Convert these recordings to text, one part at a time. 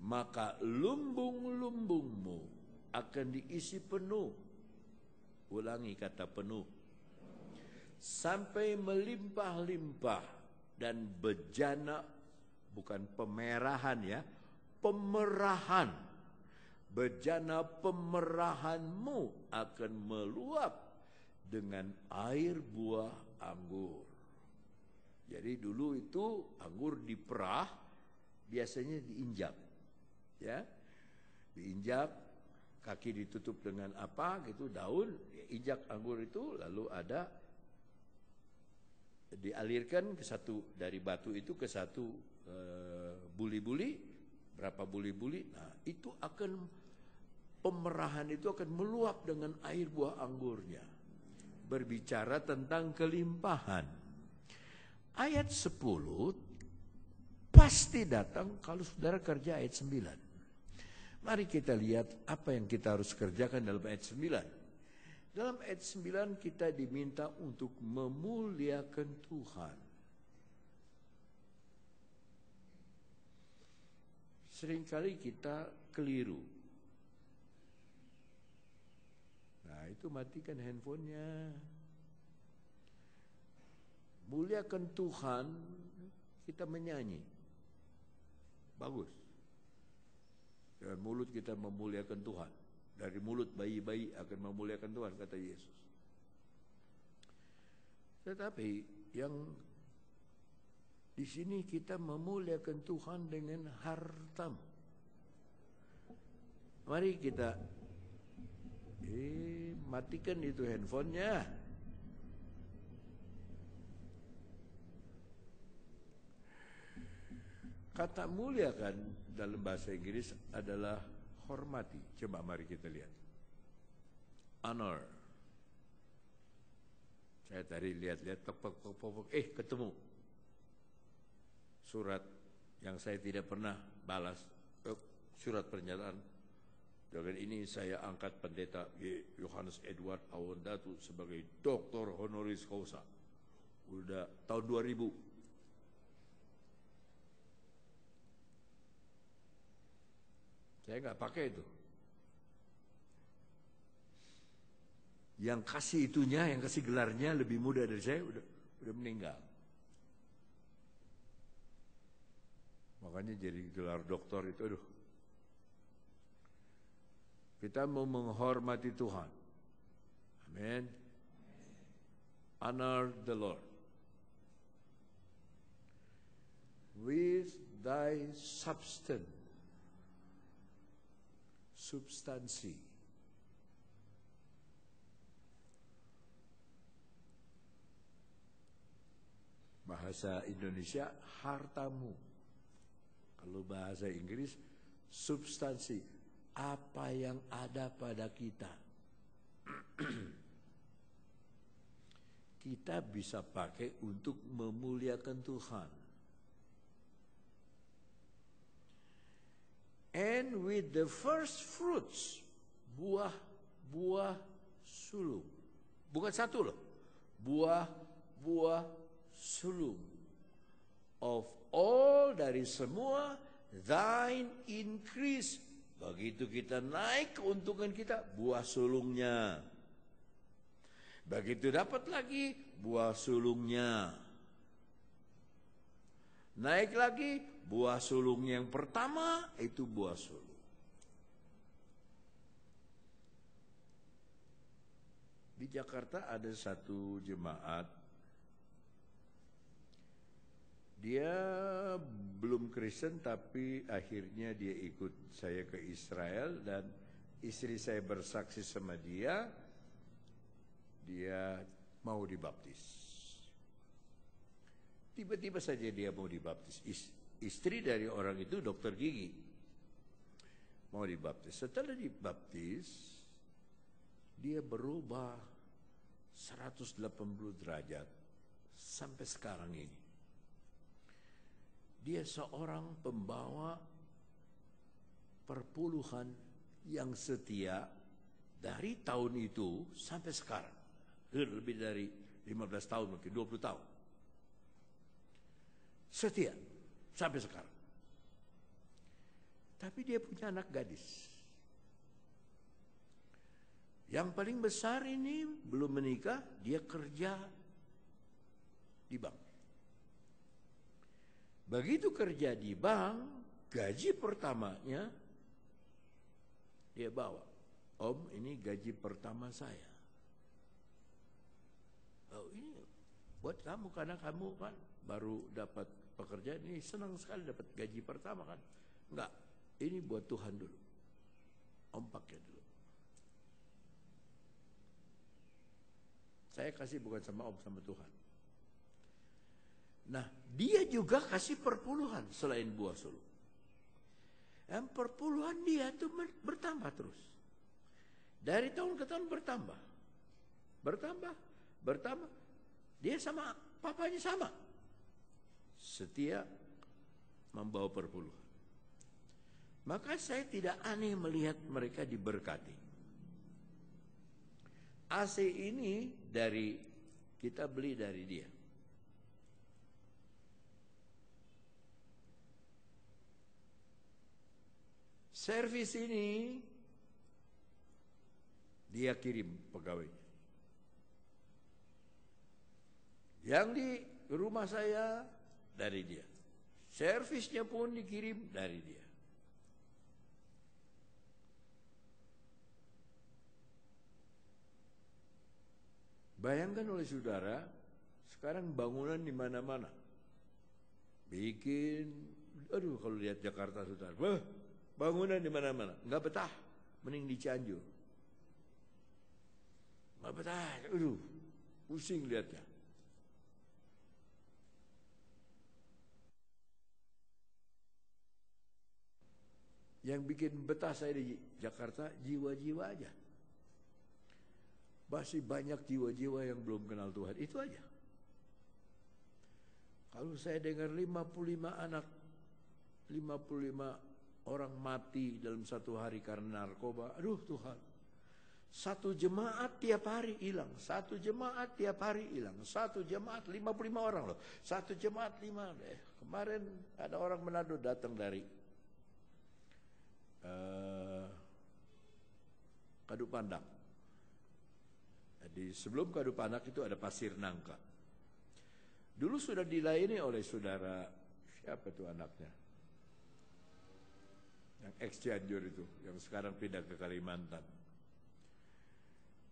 maka lumbung-lumbungmu akan diisi penuh. Ulangi kata penuh. Sampai melimpah-limpah dan bejana, bukan pemerahan ya, pemerahan. Bejana pemerahanmu akan meluap dengan air buah anggur. Jadi dulu itu anggur diperah, biasanya diinjak, ya, diinjak, kaki ditutup dengan apa gitu, daun, injak anggur itu, lalu ada dialirkan ke satu, dari batu itu ke satu buli-buli, berapa buli-buli, nah itu akan, pemerahan itu akan meluap dengan air buah anggurnya. Berbicara tentang kelimpahan. Ayat 10 pasti datang kalau saudara kerja ayat 9. Mari kita lihat apa yang kita harus kerjakan dalam ayat 9. Dalam ayat 9 kita diminta untuk memuliakan Tuhan. Seringkali kita keliru. Nah, itu matikan handphonenya. Muliakan Tuhan, kita menyanyi. Bagus. Dengan mulut kita memuliakan Tuhan. Dari mulut bayi-bayi akan memuliakan Tuhan, kata Yesus. Tetapi yang di sini kita memuliakan Tuhan dengan hartamu. Mari kita matikan itu handphonenya. Kata muliakan dalam bahasa Inggris adalah hormati. Coba mari kita lihat. Honor. Saya tadi lihat-lihat, ketemu surat yang saya tidak pernah balas, surat pernyataan. Dengan ini saya angkat pendeta Yohanes Edward Awondatu sebagai Doktor Honoris Causa. Udah tahun 2000. Saya nggak pakai itu. Yang kasih itunya, yang kasih gelarnya lebih muda dari saya, udah meninggal. Makanya jadi gelar doktor itu, aduh. Kita mau menghormati Tuhan. Amin. Honor the Lord with thy substance. Substansi. Bahasa Indonesia hartamu. Kalau bahasa Inggris substansi, apa yang ada pada kita. Kita bisa pakai untuk memuliakan Tuhan. And with the first fruits, buah sulung. Bukan satu loh. Buah sulung. Of all, dari semua, thine increase. Begitu kita naik keuntungan kita, buah sulungnya. Begitu dapat lagi, buah sulungnya. Naik lagi, buah sulung yang pertama itu buah sulung. Di Jakarta ada satu jemaat. Dia belum Kristen tapi akhirnya dia ikut saya ke Israel dan istri saya bersaksi sama dia mau dibaptis. Tiba-tiba saja dia mau dibaptis. Istri dari orang itu dokter gigi. Mau dibaptis. Setelah dibaptis, dia berubah 180 derajat sampai sekarang ini. Dia seorang pembawa perpuluhan yang setia dari tahun itu sampai sekarang. Lebih dari 15 tahun, mungkin 20 tahun. Setia sampai sekarang. Tapi dia punya anak gadis. Yang paling besar ini belum menikah, dia kerja di bank. Begitu kerja di bank, gaji pertamanya dia bawa. Om, ini gaji pertama saya. Oh, ini buat kamu karena kamu kan baru dapat pekerjaan, ini senang sekali dapat gaji pertama kan. Enggak, ini buat Tuhan dulu. Om pakai dulu. Saya kasih bukan sama Om, sama Tuhan. Nah, dia juga kasih perpuluhan selain buah suluk. Dan perpuluhan dia itu bertambah terus. Dari tahun ke tahun bertambah. Bertambah. Dia sama papanya sama. Setia membawa perpuluhan. Maka saya tidak aneh melihat mereka diberkati. AC ini kita beli dari dia. Servis ini dia kirim pegawai. Yang di rumah saya dari dia. Servisnya pun dikirim dari dia. Bayangkan oleh saudara, sekarang bangunan di mana-mana. Kalau lihat Jakarta saudara, bangunan di mana-mana, nggak betah, mending di Cianjur. Nggak betah, pusing lihatnya. Yang bikin betah saya di Jakarta jiwa-jiwa aja. Masih banyak jiwa-jiwa yang belum kenal Tuhan, itu aja. Kalau saya dengar 55 anak, 55 orang mati dalam satu hari karena narkoba. Aduh Tuhan. Satu jemaat tiap hari hilang. Satu jemaat tiap hari hilang. Satu jemaat 55 orang loh. Satu jemaat 5. Kemarin ada orang Manado datang dari Kadupandak. Jadi sebelum Kadupandak itu ada Pasir Nangka. Dulu sudah dilayani oleh saudara, siapa tuh anaknya? Yang ex Cianjur itu, yang sekarang pindah ke Kalimantan.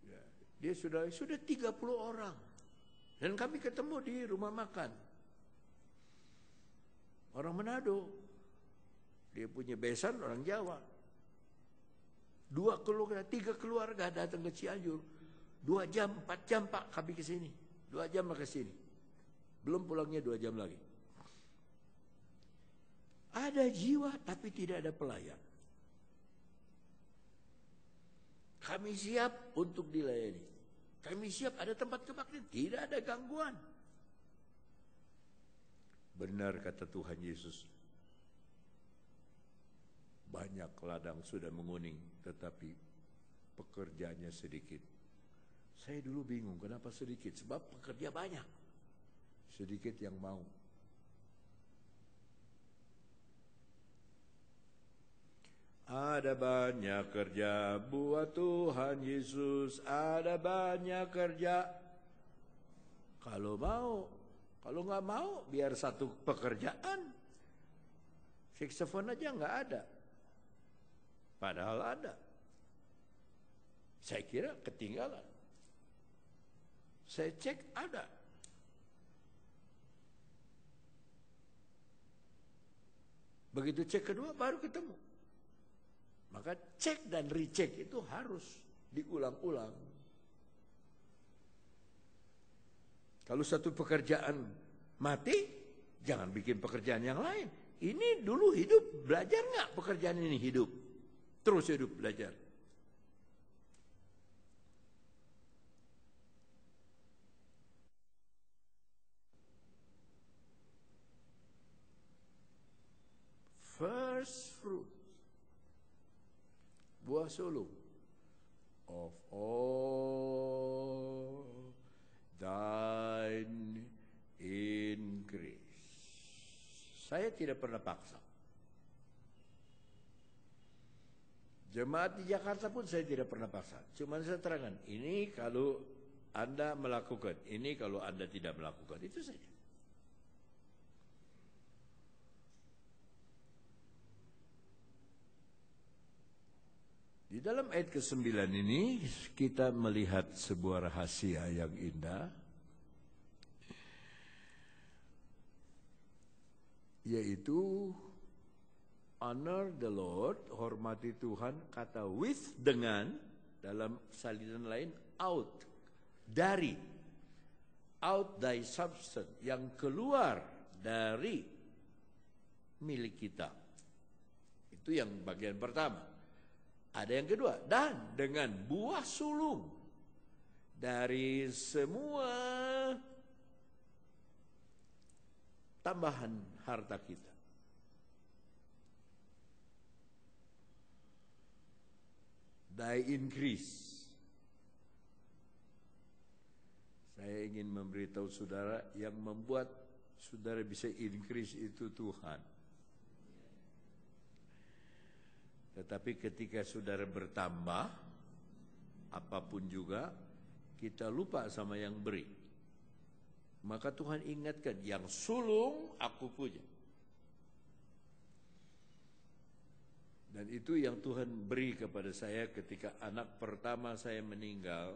Ya, dia sudah 30 orang. Dan kami ketemu di rumah makan. Orang Manado. Dia punya besan orang Jawa. 3 keluarga datang ke Cianjur. 2 jam, 4 jam Pak kami ke sini. 2 jam ke sini. Belum pulangnya 2 jam lagi. Ada jiwa tapi tidak ada pelayan. Kami siap untuk dilayani. Kami siap ada tempat kebaktian, tidak ada gangguan. Benar kata Tuhan Yesus. Banyak ladang sudah menguning, tetapi pekerjaannya sedikit. Saya dulu bingung kenapa sedikit, sebab pekerja banyak. Sedikit yang mau. Ada banyak kerja buat Tuhan Yesus, ada banyak kerja. Kalau mau, kalau nggak mau, biar satu pekerjaan. Saksofon aja nggak ada, padahal ada. Saya kira ketinggalan. Saya cek ada. Begitu cek kedua baru ketemu. Maka cek dan recheck itu harus diulang-ulang. Kalau satu pekerjaan mati, jangan bikin pekerjaan yang lain. Ini dulu hidup, belajar nggak pekerjaan ini hidup? Terus hidup belajar. First fruit. Buah sulung of all thine increase. Saya tidak pernah paksa. Jemaat di Jakarta pun saya tidak pernah paksa. Cuma saya terangkan, ini kalau Anda melakukan, ini kalau Anda tidak melakukan, itu saja. Di dalam ayat ke-9 ini kita melihat sebuah rahasia yang indah, yaitu honor the Lord, hormati Tuhan, kata with dengan, dalam salinan lain out, dari, out thy substance, yang keluar dari milik kita. Itu yang bagian pertama. Ada yang kedua, dan dengan buah sulung dari semua tambahan harta kita. Thy increase. Saya ingin memberitahu saudara, yang membuat saudara bisa increase itu Tuhan. Tetapi ketika saudara bertambah, apapun juga, kita lupa sama yang beri. Maka Tuhan ingatkan, yang sulung aku punya. Dan itu yang Tuhan beri kepada saya ketika anak pertama saya meninggal.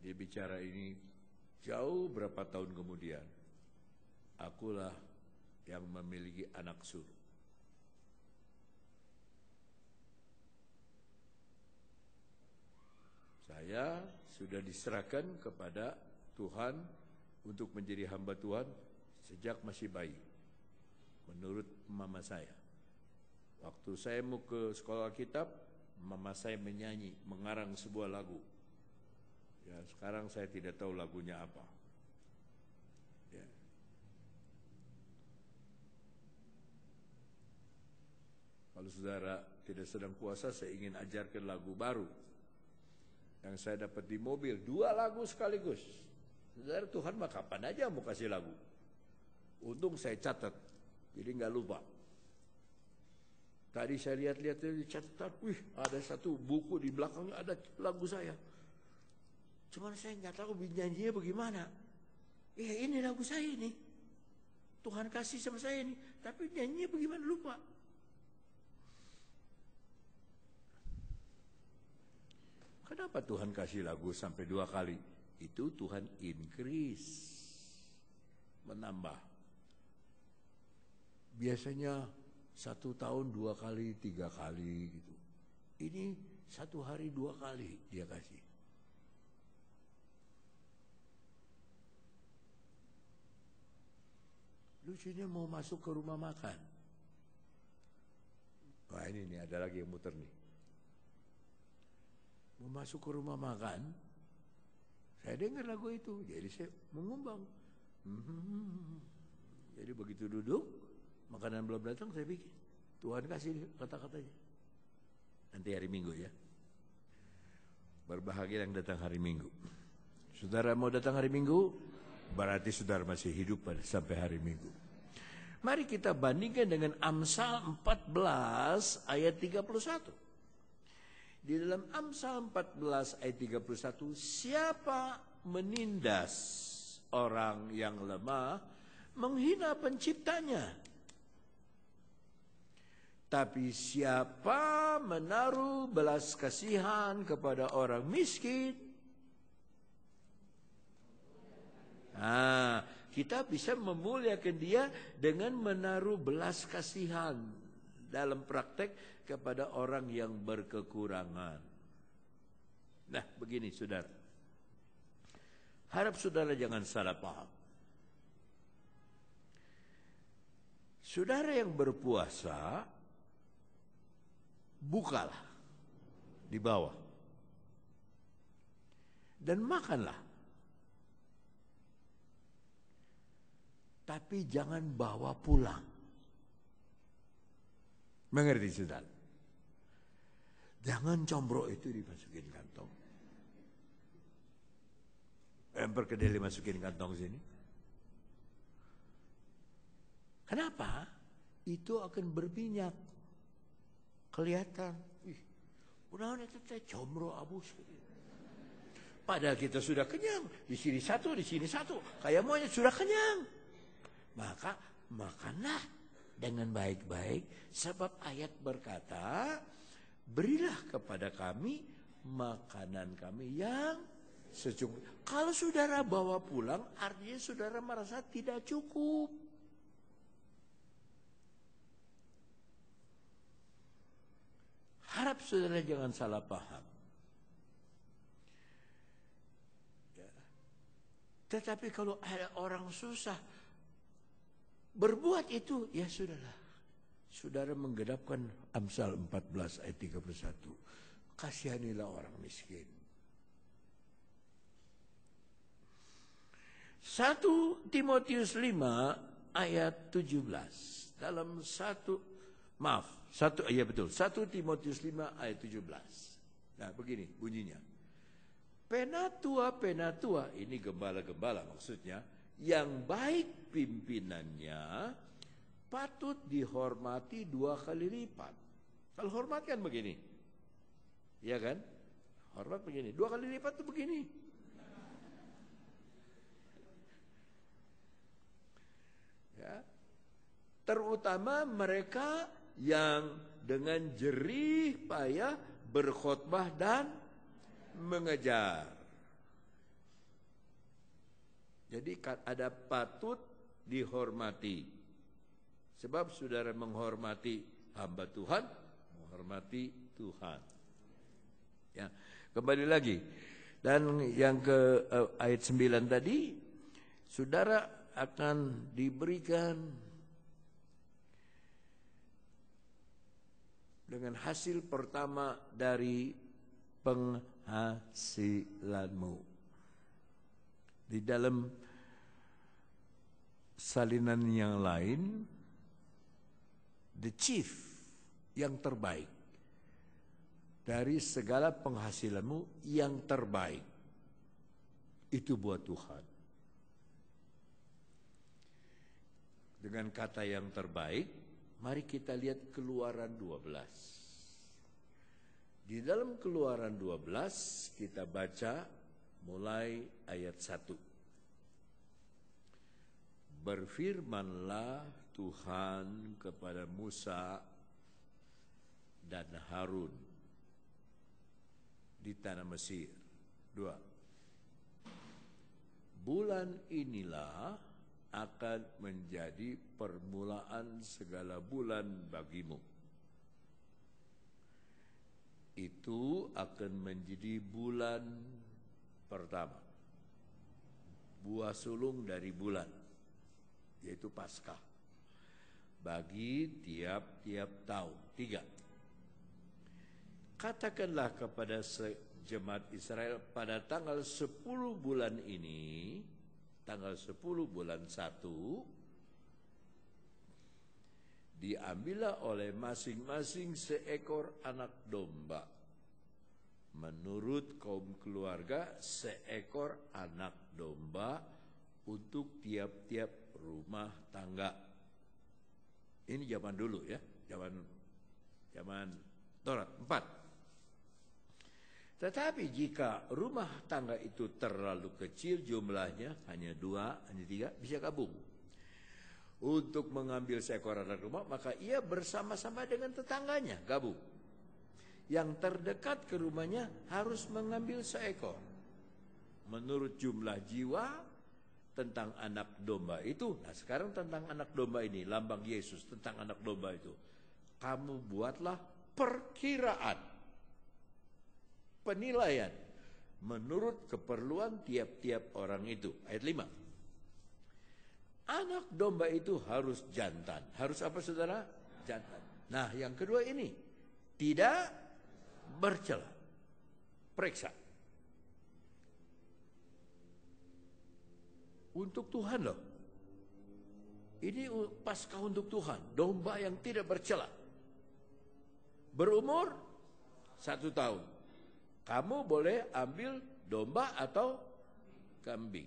Dia bicara ini jauh berapa tahun kemudian. Akulah yang memiliki anak sulung. Saya sudah diserahkan kepada Tuhan untuk menjadi hamba Tuhan sejak masih bayi. Menurut mama saya. Waktu saya mau ke sekolah kitab, mama saya menyanyi, mengarang sebuah lagu. Ya, sekarang saya tidak tahu lagunya apa. Ya. Kalau saudara tidak sedang puasa, saya ingin ajarkan lagu baru yang saya dapat di mobil, 2 lagu sekaligus. Saudara, Tuhan mah kapan aja mau kasih lagu. Untung saya catat, jadi nggak lupa. Tadi saya lihat-lihat di catatan, ada satu buku di belakangnya ada lagu saya. Cuman saya nggak tahu nyanyinya bagaimana. Ini lagu saya ini. Tuhan kasih sama saya ini, tapi nyanyinya bagaimana lupa. Kenapa Tuhan kasih lagu sampai 2 kali? Itu Tuhan increase, menambah. Biasanya 1 tahun 2 kali, 3 kali gitu. Ini 1 hari 2 kali dia kasih. Lucunya mau masuk ke rumah makan. Wah ini nih, ada lagi yang muter nih. Mau masuk ke rumah makan, saya dengar lagu itu, jadi saya mengumbang. Jadi begitu duduk, makanan belum datang, saya bikin. Tuhan kasih kata-katanya. Nanti hari Minggu ya. Berbahagia yang datang hari Minggu. Saudara mau datang hari Minggu, berarti saudara masih hidup sampai hari Minggu. Mari kita bandingkan dengan Amsal 14 ayat 31. Di dalam Amsal 14 ayat 31, siapa menindas orang yang lemah, menghina penciptanya. Tapi siapa menaruh belas kasihan kepada orang miskin, kita bisa memuliakan dia dengan menaruh belas kasihan dalam praktek kepada orang yang berkekurangan. Nah, begini saudara. Harap saudara jangan salah paham. Saudara yang berpuasa, bukalah di bawah. Dan makanlah. Tapi jangan bawa pulang. Mengerti saudara? Jangan combro itu dimasukin kantong. Perkedel dimasukin kantong sini. Kenapa? Itu akan berminyak. Kelihatan. Udah itu teh comro abus. Padahal kita sudah kenyang. Di sini satu, di sini satu. Kayak monyet sudah kenyang. Maka makanlah dengan baik-baik. Sebab ayat berkata, berilah kepada kami makanan kami yang secukupnya. Kalau saudara bawa pulang, artinya saudara merasa tidak cukup. Harap saudara jangan salah paham. Ya. Tetapi kalau ada orang susah berbuat itu, ya sudahlah. Saudara menggenapkan Amsal 14 ayat 31. Kasihanilah orang miskin. 1 Timotius 5 ayat 17. Dalam 1 Timotius 5 ayat 17. Nah, begini bunyinya. Penatua, ini gembala-gembala maksudnya, yang baik pimpinannya patut dihormati 2 kali lipat. Kalau hormat kan begini. Iya kan? Hormat begini. 2 kali lipat itu begini. Ya. Terutama mereka yang dengan jerih payah berkhotbah dan mengejar. Jadi ada patut dihormati. Sebab saudara menghormati hamba Tuhan, menghormati Tuhan. Ya, kembali lagi. Dan yang ke ayat 9 tadi, saudara akan diberikan dengan hasil pertama dari penghasilanmu. Di dalam salinan yang lain, the chief, yang terbaik dari segala penghasilanmu, yang terbaik itu buat Tuhan. Dengan kata yang terbaik, mari kita lihat Keluaran 12. Di dalam Keluaran 12 kita baca mulai ayat 1. Berfirmanlah Tuhan kepada Musa dan Harun di tanah Mesir. 2. Bulan inilah akan menjadi permulaan segala bulan bagimu. Itu akan menjadi bulan pertama, buah sulung dari bulan, yaitu Paskah, bagi tiap-tiap tahun. 3. Katakanlah kepada jemaat Israel, pada tanggal 10 bulan ini, tanggal 10 bulan 1, diambillah oleh masing-masing seekor anak domba. Menurut kaum keluarga, seekor anak domba untuk tiap-tiap rumah tangga. Ini zaman dulu ya, zaman Taurat 4. Tetapi jika rumah tangga itu terlalu kecil jumlahnya, hanya 2, hanya 3, bisa gabung. Untuk mengambil seekor anak domba, maka ia bersama-sama dengan tetangganya, gabung. Yang terdekat ke rumahnya harus mengambil seekor. Menurut jumlah jiwa tentang anak domba itu. Nah sekarang tentang anak domba ini, lambang Yesus tentang anak domba itu. Kamu buatlah perkiraan, penilaian menurut keperluan tiap-tiap orang itu. Ayat 5. Anak domba itu harus jantan. Harus apa saudara? Jantan. Nah yang kedua ini, tidak bercela. Periksa. Untuk Tuhan loh. Ini Paskah untuk Tuhan. Domba yang tidak bercela. Berumur 1 tahun. Kamu boleh ambil domba atau kambing.